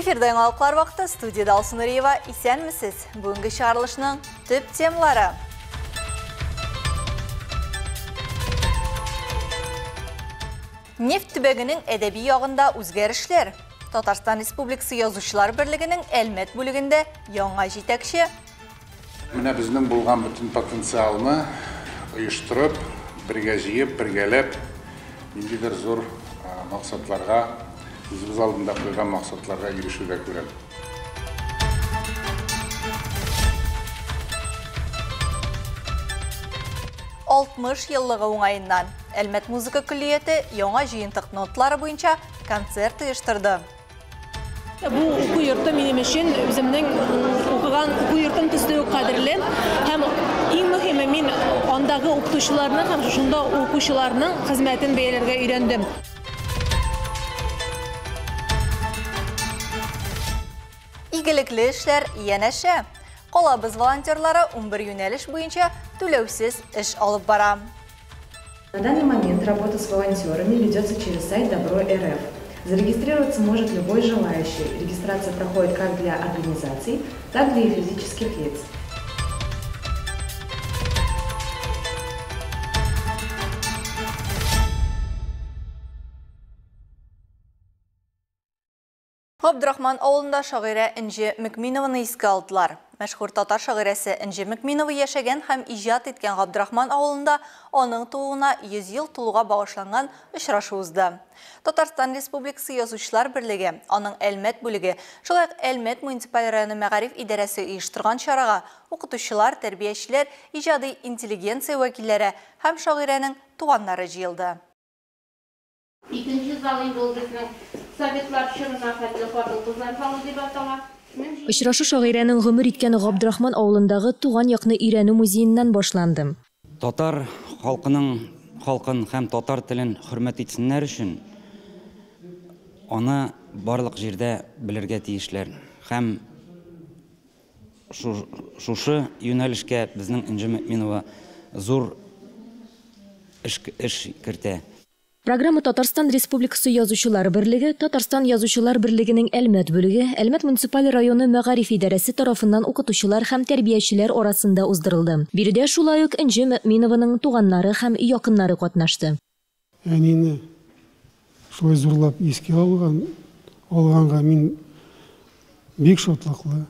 Эфирде аңалықлар вақты студияда Алсын Үреева исәнмісіз. Бүгінгі шығарылышының төп темалары. Нефт түбегінің әдеби яғында үзгәрішлер. Татарстан Республикасы Язучылар Бірлігінің әлмәт бөлігінде яңа жетекші. Менә безнең булган бүтән потенциалны оештырып, бергә җыеп, бергәләп, ниндидер зур максатларга, үзебез алдында куйган максатларга ирешүгә күрә. Алтмыш еллыгы уңайыннан Әлмәт музыка күллияте яңа җыентык ноталары буенча концерт оештырды. Бу уку йорты минем өчен үземнең укыган уку йортым төсле үк кадерле һәм иң мөһиме мин андагы укытучыларның һәм шунда укучыларның хезмәтен бәяләргә өйрәндем. Игелекле эшләр янәшә. Калабыз волонтерлары 11 юнәлеш буенча түләүсез эш алып бара. На данный момент работа с волонтерами ведется через сайт Добро.рф. Зарегистрироваться может любой желающий. Регистрация проходит как для организаций, так и для физических лиц. Габдрахман авылында шагыйрә Инҗе Мөкминованы искә алдылар. Мәшһүр татар шагыйрәсе Инҗе Мөкминова яшәгән һәм иҗат иткән Габдрахман авылында аның тууына 100 ел тулуга багышланган очрашу узды. Татарстан Республикасы Язучылар Берлеге, аның Әлмәт бүлеге, шулай ук Әлмәт муниципаль районы мәгариф идарәсе оештырган чарага укытучылар, тәрбиячеләр, иҗади интеллигенция вәкилләре һәм шагыйрәнең туганнары җыелды. Икенче зал инде ул безнең Советлар чорына хәтле хатын-кызлар залы дип атала. Очрашу шагыйрәнең гомер иткән Габдрахман авылындагы туган якны өйрәнү музееннан башланды. Татар халкын һәм татар телен хөрмәт итсеннәр өчен аны барлык җирдә белергә тиешләр. Һәм шушы юнәлешкә безнең Инҗе Мөкминова зур эш кертә. Программа Татарстан Республикасы Язучылар Берлеге, Татарстан Язучылар Берлегенең Әлмәт бүлеге, Әлмәт муниципаль районы мәгариф идарәсе тарафыннан укытучылар һәм тәрбиячеләр арасында уздырылды. Биредә шулай ук Инҗе Мөкминованың туганнары һәм якыннары катнашты. Әнине шулай зурлап искә алганга мин бик шатлыклы.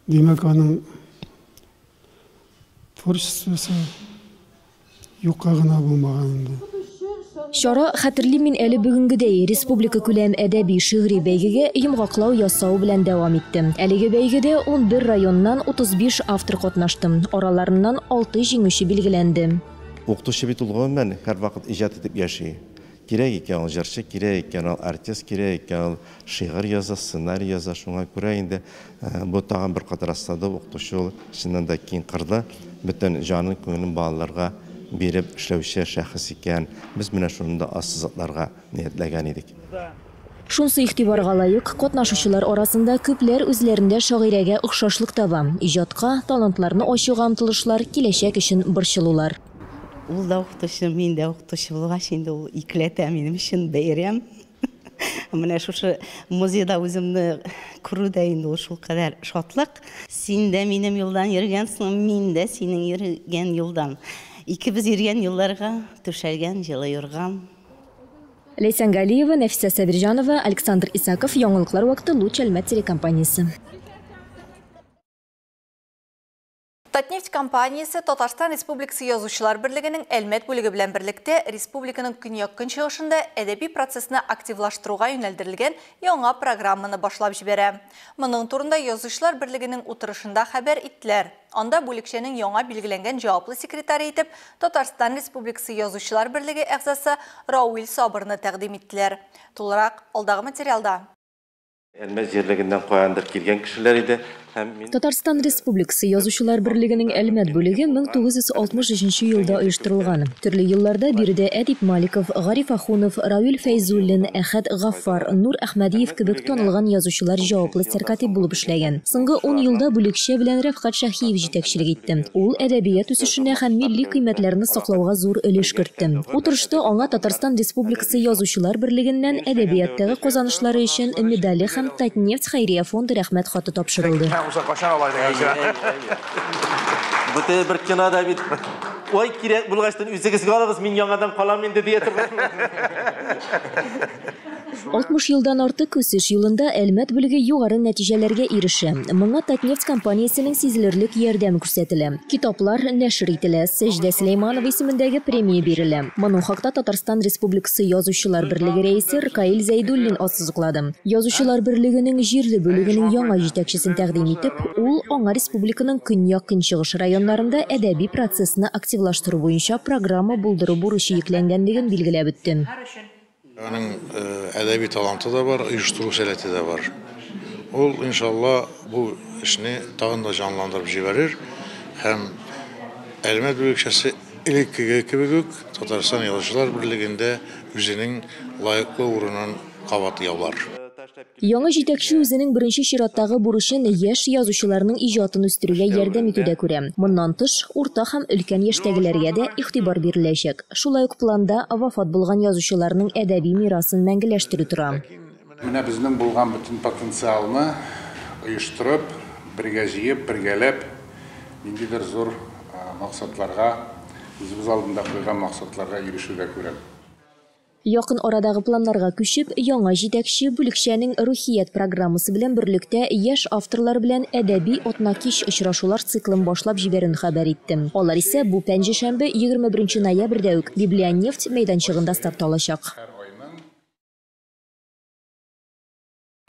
Димәк, аның творчествосы юкка гына булмаганында. Шара хәтерли мин әле бүгенгедәй республика күләм әдәби шигъри бәйгегә йомгаклау ясау белән дәвам иттем. Әлеге бәйгедә 11 районнан 35 автор катнашты. Араларыннан 6 җиңүче билгеләнде. Укытучы бит ул мен һәр вакыт иҗат итеп яши. Кирәк икән ул җырчы, кирәк икән ул артист, кирәк икән ул шигырь яза, сценарий яза. Шуңа күрә инде бу тагын бер катар астады укытучы ул чыннан да киң кырды. Бөтен җанын күңелен балаларга биреп эшләүче шәхес икән. Без менә шунда ассызлыкларга ниятләгән идек. Шунсы игътибарга лаек, катнашучылар арасында күпләр үзләрендә шагыйрәгә охшашлык таба. Иҗатка, талантларны ачуга омтылышлар киләчәк өчен борчылулар. Ул да укытучы, мин дә укытучы булгач инде ул икләтә минем өчен бәйрәм. Менә шушы музейда үземне күрүдә инде ул шулкадәр шатлык. Син дә минем юлдан йөргәнсең, мин дә синең йөргән юлдан. Икебез йөргән юлларга түшәлгән җылы юрган. Ләйсән Галиева, Нәфисә Сабирҗанова, Александр Исаков, Яңгылыклар вакыты, Луч Әлмәт телекомпаниясе. Татнефть компаниясе Татарстан Республикасы Язучылар Берлегенең Әлмәт бүлеге белән берлектә республиканың көньяк-көнчыгышында әдәби процессны активлаштыруга юнәлдерелгән яңа программаны башлап җибәрә. Моның турында Язучылар Берлегенең утырышында хәбәр иттеләр. Анда бүлекчәнең яңа билгеләнгән җаваплы секретаре итеп Татарстан Республикасы Язучылар Берлеге әгъзасы Рауил Сабырны тәкъдим иттеләр. Тулырак алдагы материалда. Әлмәт җирлегеннән каяндыр килгән кешеләр иде. Татарстан Республикасы Язучылар берлегенең Әлмәт бүлеге 1963 елда оештырылган. Төрле елларда биредә Әдип Маликов, Гариф Ахунов, Равил Фәйзуллин, Әхәд Гаффар, Нур Әхмәдиев кебек танылган язучылар җаваплы сәркатиб булып эшләгән. Соңгы 10 елда бүлекчә белән Рәфкать Шаһиев җитәкчелек итте. Ул әдәбият үсешенә һәм милли кыйммәтләрне саклауга зур өлеш кертте. Утырышта аңа Татарстан Республикасы Язучылар берлегеннән әдәбияттагы казанышлары өчен медале һәм Татнефть хәйрия фонды рәхмәт хаты тапшырылды. Бұты бір кинода бит. Ой, керек бұлғаштан үзігізге алығыз, мен яңадан қалам енді дей тұрмын. 60 елдан артык үсеш елында Әлмәт бүлеге югары нәтиҗәләргә ирешә. Моңа Татнефть компаниясенең сизелерлек ярдәм күрсәтелә. Китаплар нәшр ителә, Сәҗдә Сөләйманова исемендәге премия бирелә. Моның хакта Татарстан Республикасы Язучылар берлеге рәисе Ркаил Зәйдуллин ассызыклады. Язучылар берлегенең җирле бүлегенең яңа җитәкчесен тәкъдим итеп, ул аңа республиканың көньяк-көнчыгыш районнарында әдәби процессны активлаштыру буенча программа булдыру бурычы йөкләнгәнлеген билгеләп үтте. Аның әдәби таланты да бар, оештыру сәләте дә бар. Ул, иншалла, бу эшне тагын да җанландырып җибәрер һәм Әлмәт бүлекчәсе элеккеге кебек үк Татарстан Язучылар берлегендә үзенең лаеклы урынын кабат яулар. Яңа җитәкче үзенең беренче чираттагы бурычын яшь язучыларның иҗатын үстерүгә ярдәм итүдә күрә. Моннан тыш, урта һәм өлкән яшьтәгеләргә дә игътибар биреләчәк. Шулай ук планда вафат булган язучыларның әдәби мирасын мәңгеләштерү тора. Менә безнең булган бөтен потенциалны оештырып, бергә җыеп, бергәләп, ниндидер зур максатларга, үзебез алдында куйган максатларга ирешүгә күрә. Якын арадагы планнарга күчеп, яңа җитәкче бүлекчәнең рухият программасы белән берлектә яшь авторлар белән әдәби атнакиш очрашулар циклын башлап җибәрүен хәбәр итте. Алар исә бу пәнҗешәмбе 21 ноябрьдә үк Библионефть мәйданчыгында старт алачак.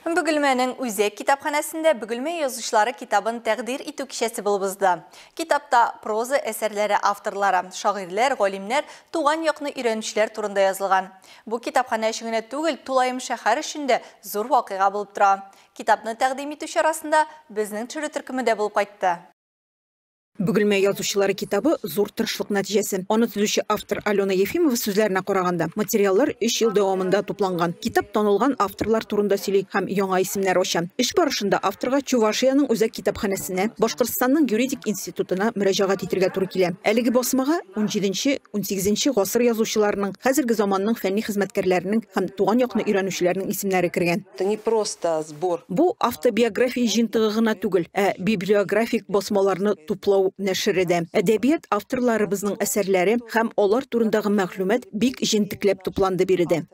Бөгелмәнең үзәк китапханәсендә Бөгелмә язучылары китабын тәкъдир итү кичәсе булып узды. Китапта проза әсәрләре авторлары, шагыйрьләр, галимнәр, туган якны өйрәнүчеләр турында язылган. Бу китапханә өчен түгел, Тулаем шәһәр өчен дә зур вакыйга булып тора. Китапны тәкъдим итү чарасында безнең төре төркеме дә булып кайтты. Бөгелмә язучылары китабы зур тырышлык нәтиҗәсе. Аны төзүче автор Алена Ефимова сүзләренә караганда, материаллар 3 ел дәвамында тупланган. Китап танылган авторлар турында сөйли һәм яңа исемнәр ача. Эш барышында авторга Чувашияның үзәк китапханәсенә, Башкортстанның юридик институтына мөрәҗәгать итәргә туры килә. Әлеге басмага 17-18 гасыр язучыларының, хәзерге заманның фәнни хезмәткәрләренең һәм туган якны өйрәнүчеләрнең исемнәре кергән. Это не просто сбор. Бу автобиография җыентыгы гына түгел, библиографик басмаларны туплау нәшреде. Әдәбият авторларыбызның әсәрләре һәм алар турындагы мәгълүмат бик җентекләп тупланды биредә.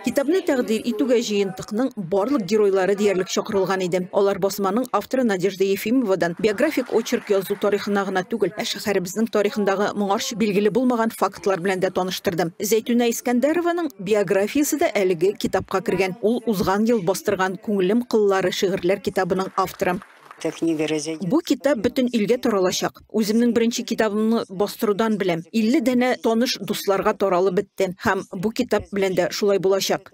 Китапны тәкъдир итүгә җыентыкның барлык геройлары диярлек чакырылган иде. Алар басманың авторы Надежда Ефимовадан биографик очерк язу тарихына гына түгел, шәһәребезнең тарихындагы моңарчы билгеле булмаган фактлар белән дә таныштырды. Зәйтүнә Искәндәрованың биографиясе дә әлеге китапка кергән. Ул узган ел бастырган Күңелем кыллары шигырьләр китабының авторы. Бу китап бөтен илгә таралачак. Үземнең беренче китабымны бастырудан беләм. 50 дәнә таныш дусларга таралып бетте. Һәм бу китап белән дә шулай булачак.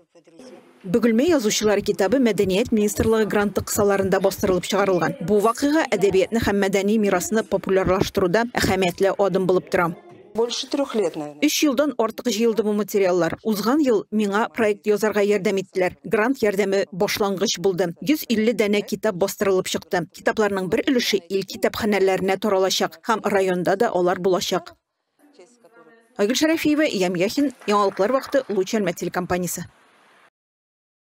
Бөгелмә язучылары китабы Мәдәният министрлыгы гранты кысаларында бастырылып чыгарылган. Бу вакыйга әдәбиятны һәм мәдәни мирасны популярлаштыруда әһәмиятле адым булып тора. Больше 3 лет, наверное. 3 елдан артык җыелды бу материаллар. Узган ел миңа проект язарга ярдәм иттеләр. Грант ярдәме башлангыч булды. 150 дәнә китап бастырылып чыкты. Китапларның бер өлеше ил китапханәләренә таралачак һәм районда да алар булачак. Айгөл Шәрәфиева, Ям Яхин, Яңалыклар вакыты, Луч Әлмәт телекомпаниясе.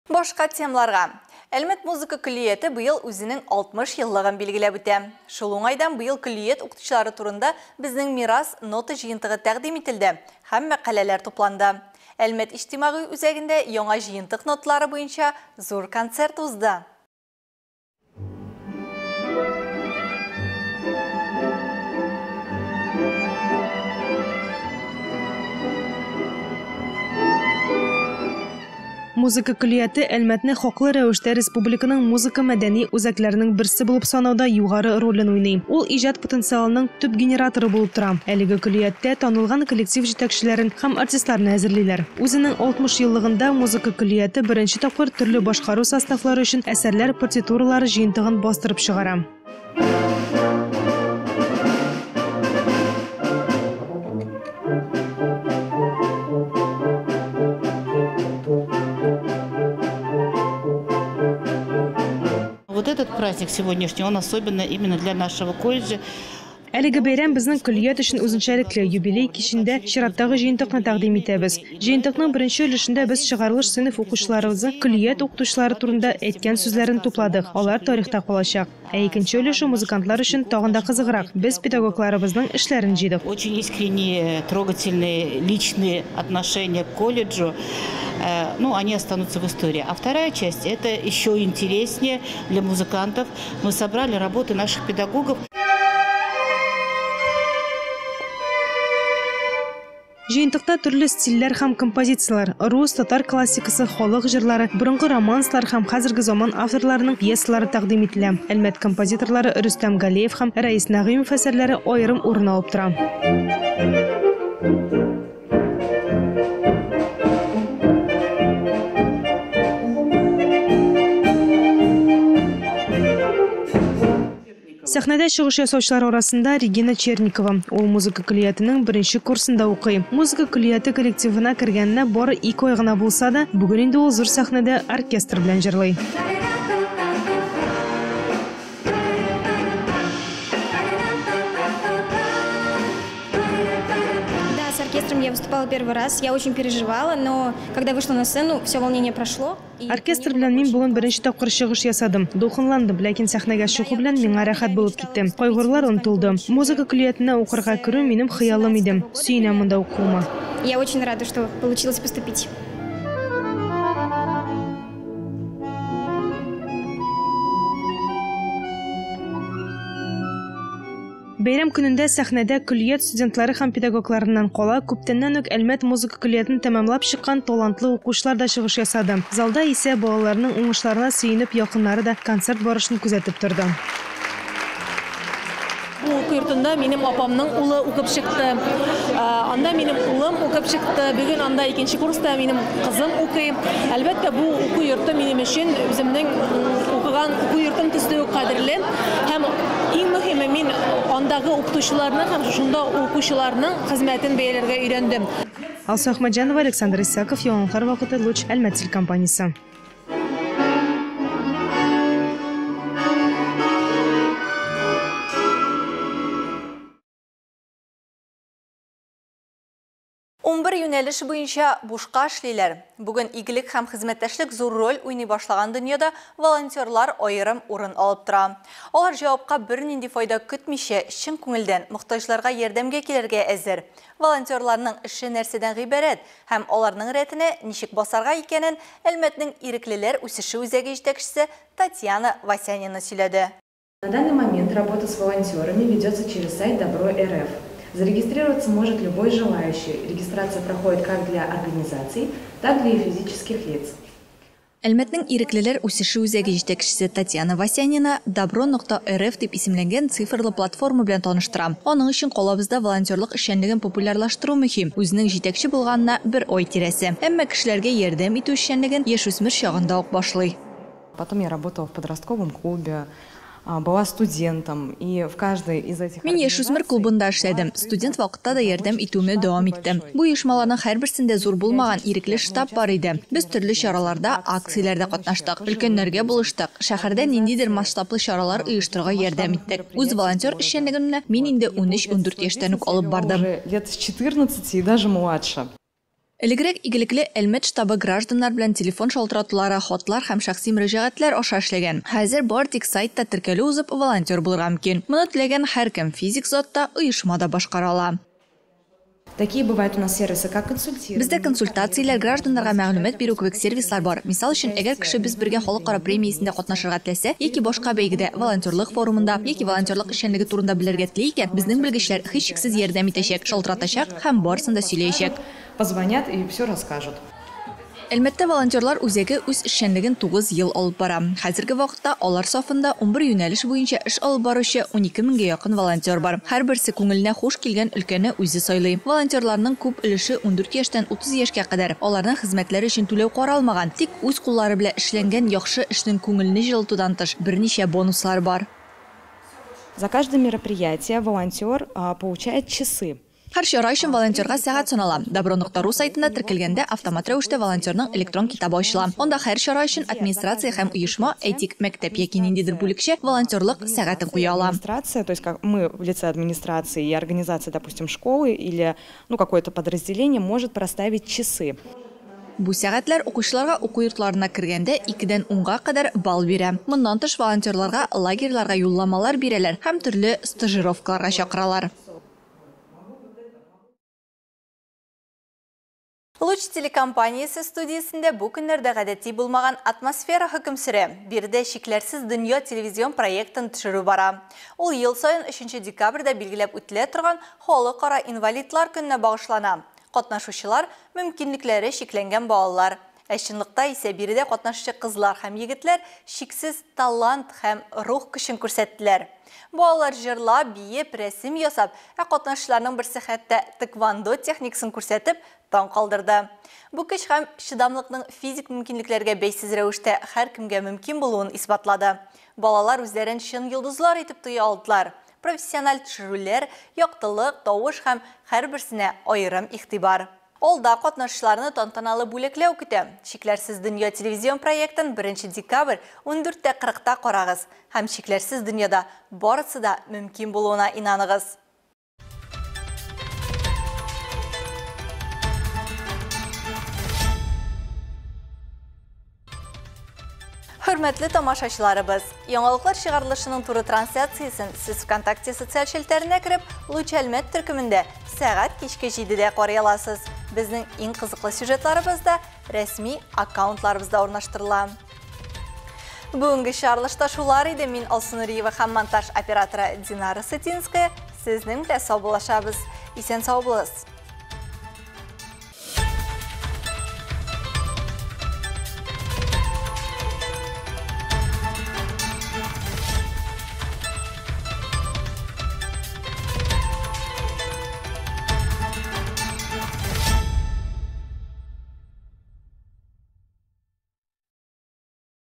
Башка темаларга. Әлмәт музыка күллияте быел үзенең 60 еллыгын билгеләп үтә. Шул уңайдан быел күллият укытучылары турында безнең мирас нота җыентыгы тәкъдим ителде һәм мәкаләләр тупланды. Әлмәт иҗтимагый үзәгендә яңа җыентык ноталары буенча зур концерт узды. Музыка күлияте әлмәтне хаклы рәвештә республиканың музыка мәдәни үзәкләренең берсе булып санауда югары ролен уйный. Ул иҗат потенциалының төп генераторы булып тора. Әлеге күлиятте танылган коллектив җитәкчеләрен һәм артистларны әзерлиләр. Үзенең 60 еллыгында музыка күлияте беренче тапкыр төрле башкару составлары өчен әсәрләр партитуралары җыентыгын бастырып чыгара. Вот этот праздник сегодняшний, он особенно именно для нашего колледжа. Әлеге бәйрәм безнең күлият өчен үзенчәлекле юбилей кичендә чираттагы җыентыкны тәкъдим итәбез. Җыентыкның беренче өлешендә без чыгарылыш сыйныф укучыларыбызның күлият укытучылары турында әйткән сүзләрен тупладык. Алар тарихта калачак. Ә икенче өлеше музыкантлар өчен тагын да кызыграк. Без педагогларыбызның эшләрен җыйдык. Очень искренние, трогательные, личные отношения к колледжу. Ну, они останутся в истории. А вторая часть, это еще интереснее для музыкантов. Мы собрали работы наших педагогов. Җыентыкта төрле стильләр һәм композициялар, рус, татар классикасы, халык җырлары, борынгы романслар һәм хәзерге заман авторларының пьесалары тәкъдим ителә. Әлмәт композиторлары Рөстәм Галиев һәм Рәис Нәгыймов әсәрләре аерым урын алып тора. Сәхнәдә чыгыш ясаучылар арасында Регина Черникова. Ул музыка күлиятының беренче курсында укый. Музыка күлияте коллективына кергәненә бары 2 ай гына булса да, бүген инде ул зур сәхнәдә оркестр белән җырлый. С оркестром я выступала первый раз. Я очень переживала, но когда вышла на сцену, все волнение прошло. Оркестр белән мин бүген беренче тапкыр чыгыш ясадым. Дулкынландым, ләкин сәхнәгә чыгу белән миңа рәхәт булып китте. Кайгылар онытылды. Музыка күлиятенә укырга керү минем хыялым иде. Сөенәм монда укуыма. Я очень рада, что получилось поступить. Бәйрәм көнендә сәхнәдә күлият студентлары һәм педагогларыннан кала күптәннән үк Әлмәт музыка күлиятын тәмамлап чыккан талантлы укучылар да чыгыш ясады. Залда исә балаларның уңышларына сөенеп якыннары да концерт барышын күзәтеп торды. Бу уку йортында минем апамның улы укып чыкты. Анда минем улым укып чыкты. Бүген анда 2нче курста минем кызым укый. Әлбәттә, бу уку йорты минем өчен үземнең укыган уку йортым төсле үк кадерле. Һәм иң мөһиме, мин андагы укытучыларның һәм шунда укучыларның хезмәтен бәяләргә өйрәндем. Алсу Ахмаджанова, Александр Исаков, Яңгыр вакыты, Луч, Әлмәт телекомпаниясе. Бер юнәлеш буенча бушка эшлиләр. Бүген игелек һәм хезмәттәшлек зур роль уйный башлаган дөньяда волонтерлар аерым урын алып тора. Алар җавапка бернинди файда көтмичә, чын күңелдән мохтаҗларга ярдәмгә килергә әзер. Волонтерларның эше нәрсәдән гыйбарәт һәм аларның рәтенә ничек басарга икәнен Әлмәтнең иреклеләр үсеше үзәге җитәкчесе Татьяна Васянина сөйләде. На данный момент работа с волонтерами ведется через сайт Добро.РФ. Зарегистрироваться может любой желающий. Регистрация проходит как для организаций, так и для физических лиц. Әлмәтнең иреклеләр үсеше үзәге җитәкчесе Татьяна Васянина Добро.РФ дип исемләнгән цифрлы платформа белән таныштыра. Аның өчен калабызда волонтерлык эшчәнлеген популярлаштыру мөһим. Үзенең җитәкче булганына 1 ай тирәсе. Әмма кешеләргә ярдәм итү эшчәнлеген яшүсмер чагында ук башлый. Потом я работала в подростковом клубе. Была студентом, и в каждой из этих Мин яшүсмер клубында эшләдем. Студент вакытта да ярдәм итүемне дәвам иттем. Бу оешмаларның һәрберсендә зур булмаган ирекле штаб бар иде. Без төрле чараларда, акцияләрдә катнаштык, өлкәннәргә булыштык. Шәһәрдә ниндидер масштаблы чаралар оештырырга ярдәм иттек. Үз волонтер эшчәнлегемне мин инде 13-14 яшьтән үк алып бардым. Лет с 14 и даже младше. Элегрәк игелекле Әлмәт штабы гражданнар белән телефон шалтыратулары, хатлар һәм шәхси мөрәҗәгатьләр аша эшләгән. Хәзер бар тик сайтта теркәлү узып волонтер булырга мөмкин. Моны теләгән һәркем физик затта оешмада башкара ала. Такие бывают у нас сервисы, как консультирование. Бездә консультацияләр, гражданнарга мәгълүмат бирү кебек сервислар бар. Мисал өчен, әгәр кеше без бергә халыкара премиясендә катнашырга теләсә, яки башка бәйгедә, волонтерлык форумында, яки волонтерлык эшчәнлеге турында белергә тели икән, безнең белгечләр һичшиксез ярдәм итәчәк, шалтыратачак һәм барысын да сөйләячәк. Позвонят и все расскажут. Әлмәттә волонтерлар үзәге үз эшчәнлеген 9 ел алып бара. Хәзерге вакытта алар сафында 11 юнәлеш буенча эш алып баручы 12 меңгә якын волонтер бар. Һәрберсе күңеленә хуш килгән өлкәне үзе сайлый. Волонтерларның күп өлеше 14 яшьтән 30 яшькә кадәр. Аларның хезмәтләре өчен түләү каралмаган, тик үз куллары белән эшләнгән яхшы эшнең күңелне җылытудан тыш берничә бонуслар бар. За каждое мероприятие волонтер получает часы. Һәр чара өчен волонтерга сәгать санала. Добро.ру сайтында теркелгәндә автомат рәвештә волонтерның электрон китабы ачыла. Онда һәр чара өчен администрация һәм оешма, әйтик, мәктәп яки ниндидер бүлекчә волонтерлык сәгатен куя ала. Администрация, то есть как мы в лице администрации и организации, допустим, школы или какое-то подразделение может проставить часы. Бу сәгатьләр укучыларга уку йортларына кергәндә 2-дән 10-га кадәр балл бирә. Моннан тыш волонтерларга лагерьларга юлламалар бирәләр һәм төрле стажировкаларга чакыралар. Луч телекомпаниясы студиясында бу көннәрдә гадәти булмаган атмосфера хөкем сөрә. Бирдә шикләрсез дөнья телевизион проектын төшерү бара. Ул ел саен 3 декабрьдә билгеләп үтелә торган Халыкара инвалидлар көненә багышлана. Катнашучылар мөмкинлекләре шикләнгән балалар. Чынлыкта исә биредә катнашучы кызлар һәм егетләр шиксез талант һәм рух көчен күрсәттеләр. Балалар җырлап, биеп, рәсем ясап, катнашучыларның берсе хәтта тэквондо техникасын күрсәтеп таң калдырды. Бу көч һәм шыдамлыкның физик мөмкинлекләргә бәйсез рәвештә һәр кемгә мөмкин булуын исбатлады. Балалар үзләрен чын йолдызлар итеп тоя алдылар. Профессиональ төшерүләр, яктылык, тавыш һәм һәрберсенә аерым игътибар. Алда катнашучыларны тантаналы бүләкләү көтә. Шикләрсез дөнья телевизион проектын 1 декабрь 14:40-та карагыз һәм шикләрсез дөньяда барысы да мөмкин булуына инаныгыз. Хөрмәтле тамашачыларыбыз, яңалыклар чыгарылышының туры трансляциясын сез ВКонтакте социаль челтәренә кереп, Луч Әлмәт төркемендә сәгать кичке 7-дә карый аласыз. Безнең иң кызыклы сюжетларыбызда рәсми аккаунтларыбызда урнаштырыла. Бүгенге чыгарылышта шулар иде. Мин Алсынуриева һәм монтаж операторы Динара Сытинская сезнең белән сау булашабыз. Исән сау булыгыз.